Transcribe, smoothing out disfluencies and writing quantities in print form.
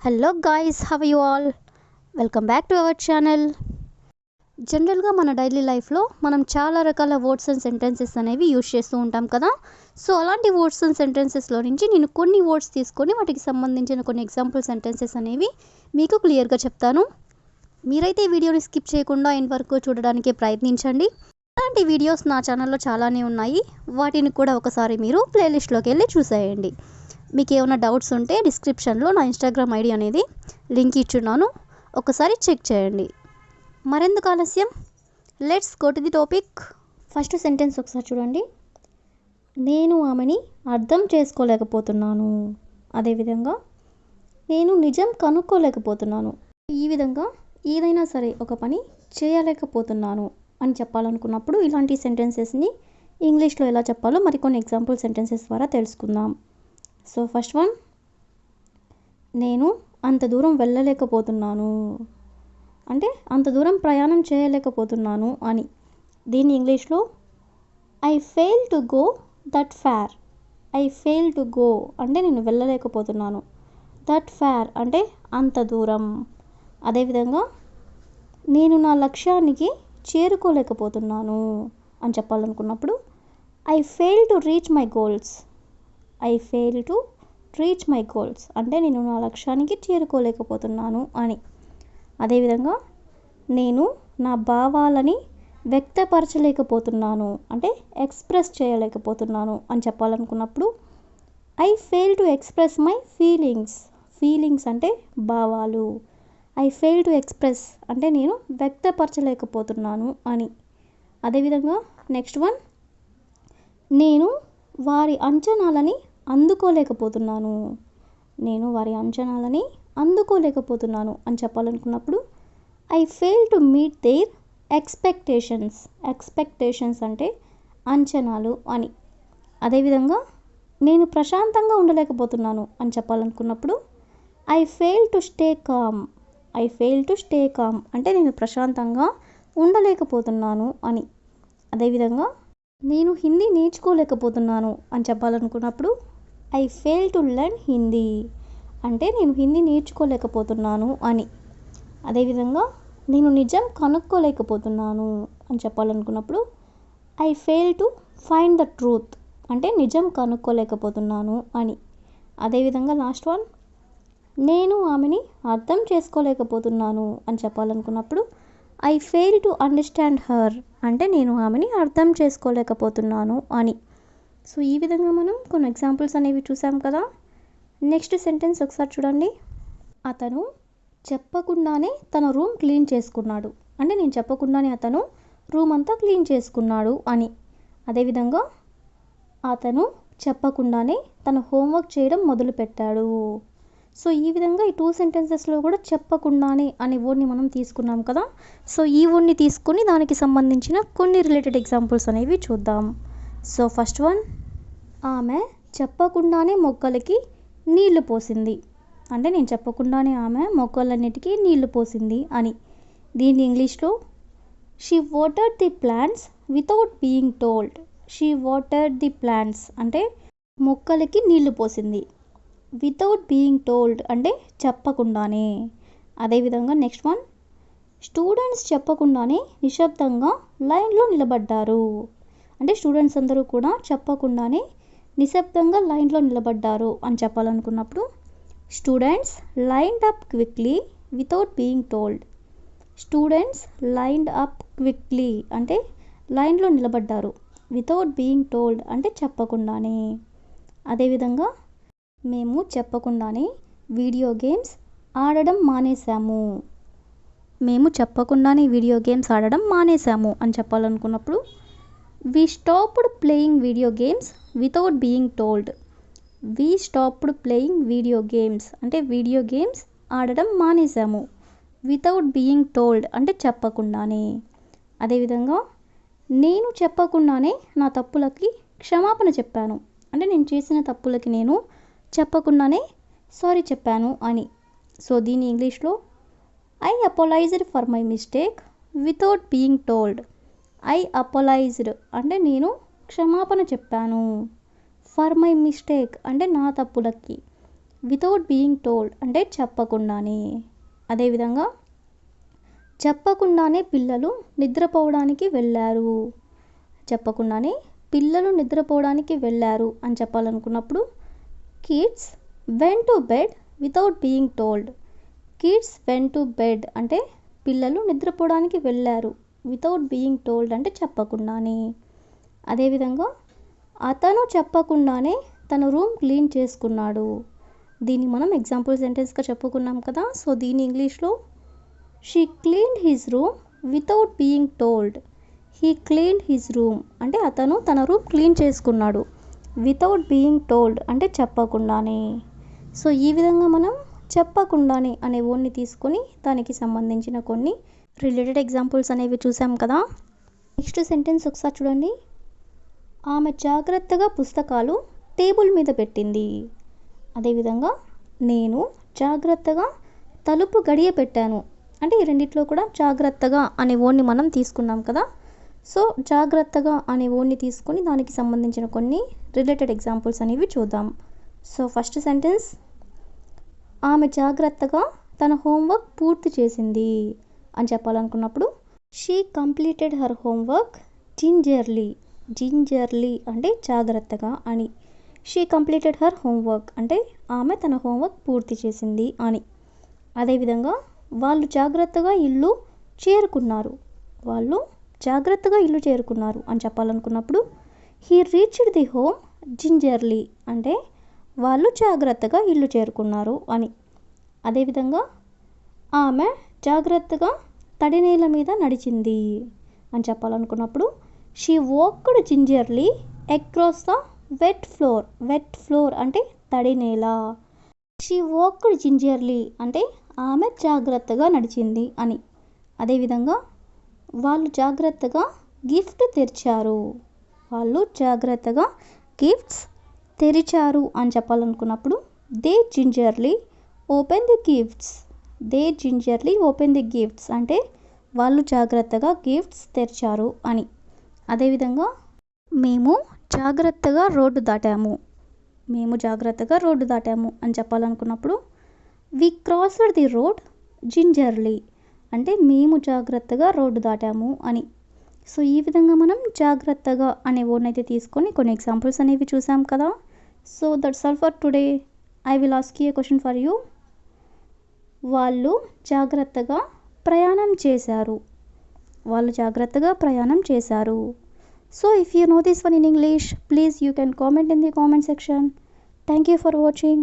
Hello guys, have you all? Welcome back to our channel. జనరల్గా మన daily లైఫ్లో మనం చాలా రకాల వర్డ్స్ అండ్ సెంటెన్సెస్ అనేవి యూజ్ చేస్తూ ఉంటాం కదా. సో అలాంటి వర్డ్స్ అండ్ సెంటెన్సెస్లో నుంచి నేను కొన్ని వర్డ్స్ తీసుకొని వాటికి సంబంధించిన కొన్ని ఎగ్జాంపుల్ సెంటెన్సెస్ అనేవి మీకు క్లియర్గా చెప్తాను. మీరైతే ఈ వీడియోని స్కిప్ చేయకుండా ఎండ్ వరకు చూడడానికి ప్రయత్నించండి. అలాంటి వీడియోస్ నా ఛానల్లో చాలానే ఉన్నాయి, వాటిని కూడా ఒకసారి మీరు ప్లేలిస్ట్లోకి వెళ్ళి చూసేయండి. మీకు ఏమైనా డౌట్స్ ఉంటే డిస్క్రిప్షన్లో నా ఇన్స్టాగ్రామ్ ఐడి అనేది లింక్ ఇచ్చున్నాను, ఒకసారి చెక్ చేయండి. మరెందుకు ఆలస్యం, let's go to the topic. First sentence ఒకసారి చూడండి. నేను ఆమెని అర్థం చేసుకోలేకపోతున్నాను. అదేవిధంగా నేను నిజం కనుక్కోలేకపోతున్నాను. ఈ విధంగా ఏదైనా సరే ఒక పని చేయలేకపోతున్నాను అని చెప్పాలనుకున్నప్పుడు ఇలాంటి సెంటెన్సెస్ని ఇంగ్లీష్లో ఎలా చెప్పాలో మరికొన్ని ఎగ్జాంపుల్ సెంటెన్సెస్ ద్వారా తెలుసుకుందాం. సో ఫస్ట్ వన్, నేను అంత దూరం వెళ్ళలేకపోతున్నాను అంటే అంత దూరం ప్రయాణం చేయలేకపోతున్నాను అని. దీన్ని ఇంగ్లీష్లో I fail to go that fair. I fail to go అంటే నేను వెళ్ళలేకపోతున్నాను, దట్ ఫేర్ అంటే అంత దూరం. అదేవిధంగా నేను నా లక్ష్యానికి చేరుకోలేకపోతున్నాను అని చెప్పాలనుకున్నప్పుడు I fail to reach my goals. I fail to reach my goals అంటే నేను నా లక్ష్యానికి చేరుకోలేకపోతున్నాను అని. అదేవిధంగా నేను నా భావాలని వ్యక్తపరచలేకపోతున్నాను అంటే ఎక్స్ప్రెస్ చేయలేకపోతున్నాను అని చెప్పాలనుకున్నప్పుడు I fail to express my feelings. Feelings అంటే భావాలు. ఐ ఫెయిల్ టు ఎక్స్ప్రెస్ అంటే నేను వ్యక్తపరచలేకపోతున్నాను అని. అదేవిధంగా నెక్స్ట్ వన్, నేను వారి అంచనాలని అందుకోలేకపోతున్నాను. నేను వారి అంచనాలని అందుకోలేకపోతున్నాను అని చెప్పాలనుకున్నప్పుడు I fail to meet their expectations. Expectations అంటే అంచనాలు అని. అదేవిధంగా నేను ప్రశాంతంగా ఉండలేకపోతున్నాను అని చెప్పాలనుకున్నప్పుడు I fail to stay calm. I fail to stay calm అంటే నేను ప్రశాంతంగా ఉండలేకపోతున్నాను అని. అదేవిధంగా నేను హిందీ నేర్చుకోలేకపోతున్నాను అని చెప్పాలనుకున్నప్పుడు I fail to learn Hindi అంటే నేను హిందీ నేర్చుకోలేకపోతున్నాను అని. అదేవిధంగా నేను నిజం కనుక్కోలేకపోతున్నాను అని చెప్పాలనుకున్నప్పుడు I fail to find the truth అంటే నిజం కనుక్కోలేకపోతున్నాను అని. అదేవిధంగా లాస్ట్ వన్, నేను ఆమెని అర్థం చేసుకోలేకపోతున్నాను అని చెప్పాలనుకున్నప్పుడు I fail to understand her అంటే నేను ఆమెని అర్థం చేసుకోలేకపోతున్నాను అని. సో ఈ విధంగా మనం కొన్ని ఎగ్జాంపుల్స్ అనేవి చూసాం కదా. నెక్స్ట్ సెంటెన్స్ ఒకసారి చూడండి. అతను చెప్పకుండానే తన రూమ్ క్లీన్ చేసుకున్నాడు అంటే నేను చెప్పకుండానే అతను రూమ్ అంతా క్లీన్ చేసుకున్నాడు అని. అదేవిధంగా అతను చెప్పకుండానే తన హోంవర్క్ చేయడం మొదలుపెట్టాడు. సో ఈ విధంగా ఈ టూ సెంటెన్సెస్లో కూడా చెప్పకుండానే అనే వర్డ్ని మనం తీసుకున్నాం కదా. సో ఈ వర్డ్ని తీసుకుని దానికి సంబంధించిన కొన్ని రిలేటెడ్ ఎగ్జాంపుల్స్ అనేవి చూద్దాం. సో ఫస్ట్ వన్, ఆమె చెప్పకుండానే మొక్కలకి నీళ్లు పోసింది అంటే నేను చెప్పకుండానే ఆమె మొక్కలన్నిటికీ నీళ్లు పోసింది అని. దీన్ని ఇంగ్లీష్లో she watered the plants without being told. She watered the plants అంటే మొక్కలకి నీళ్లు పోసింది. వితౌట్ బీయింగ్ టోల్డ్ అంటే చెప్పకుండానే. అదేవిధంగా నెక్స్ట్ వన్, స్టూడెంట్స్ చెప్పకుండానే నిశ్శబ్దంగా లైన్లో నిలబడ్డారు అంటే స్టూడెంట్స్ అందరూ కూడా చెప్పకుండానే నిశ్శబ్దంగా లైన్లో నిలబడ్డారు అని చెప్పాలనుకున్నప్పుడు students lined up quickly without being told. Students lined up quickly అంటే లైన్లో నిలబడ్డారు. వితౌట్ బీయింగ్ టోల్డ్ అంటే చెప్పకుండానే. అదేవిధంగా మేము చెప్పకుండానే వీడియో గేమ్స్ ఆడడం మానేశాము. మేము చెప్పకుండానే వీడియో గేమ్స్ ఆడడం మానేశాము అని చెప్పాలనుకున్నప్పుడు we stopped playing video games without being told. We stopped playing video games అంటే వీడియో గేమ్స్ ఆడడం మానేశాము. వితౌట్ బీయింగ్ టోల్డ్ అంటే చెప్పకుండానే. అదేవిధంగా నేను చెప్పకుండానే నా తప్పులకి క్షమాపణ చెప్పాను అంటే నేను చేసిన తప్పులకి నేను చెప్పకుండానే సారీ చెప్పాను అని. సో దీని ఇంగ్లీష్లో I apologized for my mistake without being told. I apologized అంటే నేను క్షమాపణ చెప్పాను. ఫర్ మై మిస్టేక్ అంటే నా తప్పులకి. వితౌట్ బీయింగ్ టోల్డ్ అంటే చెప్పకుండానే. అదేవిధంగా చెప్పకుండానే పిల్లలు నిద్రపోవడానికి వెళ్ళారు. చెప్పకుండానే పిల్లలు నిద్రపోవడానికి వెళ్ళారు అని చెప్పాలనుకున్నప్పుడు kids went to bed without being told. Kids went to bed అంటే పిల్లలు నిద్రపోవడానికి వెళ్ళారు. వితౌట్ బీయింగ్ టోల్డ్ అంటే చెప్పకుండానే. అదేవిధంగా అతను చెప్పకుండానే తన రూమ్ క్లీన్ చేసుకున్నాడు. దీన్ని మనం ఎగ్జాంపుల్ సెంటెన్స్గా చెప్పుకున్నాం కదా. సో దీని ఇంగ్లీష్లో she cleaned his room without being told. He cleaned his room అంటే అతను తన రూమ్ క్లీన్ చేసుకున్నాడు. వితౌట్ బీయింగ్ టోల్డ్ అంటే చెప్పకుండానే. సో ఈ విధంగా మనం చెప్పకుండానే అనే వర్డ్ని తీసుకొని దానికి సంబంధించిన కొన్ని రిలేటెడ్ ఎగ్జాంపుల్స్ అనేవి చూసాం కదా. నెక్స్ట్ సెంటెన్స్ ఒకసారి చూడండి. ఆమె జాగ్రత్తగా పుస్తకాలు టేబుల్ మీద పెట్టింది. అదేవిధంగా నేను జాగ్రత్తగా తలుపు గడియ పెట్టాను. అంటే ఈ రెండిట్లో కూడా జాగ్రత్తగా అనే వర్డ్ని మనం తీసుకున్నాం కదా. సో జాగ్రత్తగా అనే వర్డ్ని తీసుకొని దానికి సంబంధించిన కొన్ని రిలేటెడ్ ఎగ్జాంపుల్స్ అనేవి చూద్దాం. సో ఫస్ట్ సెంటెన్స్, ఆమె జాగ్రత్తగా తన హోంవర్క్ పూర్తి చేసింది అని చెప్పాలనుకున్నప్పుడు she completed her homework gingelly. Gingelly అంటే జాగ్రత్తగా అని. షీ కంప్లీటెడ్ హర్ హోంవర్క్ అంటే ఆమె తన హోంవర్క్ పూర్తి చేసింది అని. అదేవిధంగా వాళ్ళు జాగ్రత్తగా ఇల్లు చేరుకున్నారు. వాళ్ళు జాగ్రత్తగా ఇల్లు చేరుకున్నారు అని చెప్పాలనుకున్నప్పుడు he reached the home gingelly అంటే వాళ్ళు జాగ్రత్తగా ఇల్లు చేరుకున్నారు అని. అదేవిధంగా ఆమె జాగ్రత్తగా తడి నేల మీద నడిచింది అని చెప్పాలనుకున్నప్పుడు she walked gingerly across the wet floor. Wet floor అంటే తడి నేల. షీ వాక్డ్ జింజర్లీ అంటే ఆమె జాగ్రత్తగా నడిచింది అని. అదేవిధంగా వాళ్ళు జాగ్రత్తగా గిఫ్ట్ తెరిచారు. వాళ్ళు జాగ్రత్తగా గిఫ్ట్స్ తెరిచారు అని చెప్పాలనుకున్నప్పుడు they gingerly open the gifts. They gingerly open the gifts అంటే వాళ్ళు జాగ్రత్తగా గిఫ్ట్స్ తెరిచారు అని. అదేవిధంగా మేము జాగ్రత్తగా రోడ్డు దాటాము. మేము జాగ్రత్తగా రోడ్డు దాటాము అని చెప్పాలనుకున్నప్పుడు వి క్రాస్డ్ ది రోడ్ జింజర్లీ అంటే మేము జాగ్రత్తగా రోడ్డు దాటాము అని. సో ఈ విధంగా మనం జాగ్రత్తగా అనే వర్డ్ని అయితే తీసుకొని కొన్ని ఎగ్జాంపుల్స్ అనేవి చూసాం కదా. So that's all for today. I will ask you A question for you. వాళ్ళు జాగ్రత్తగా ప్రయాణం చేశారు. వాళ్ళు జాగ్రత్తగా ప్రయాణం చేశారు. So if you know this one in English, please you can comment in the comment section. Thank you for watching.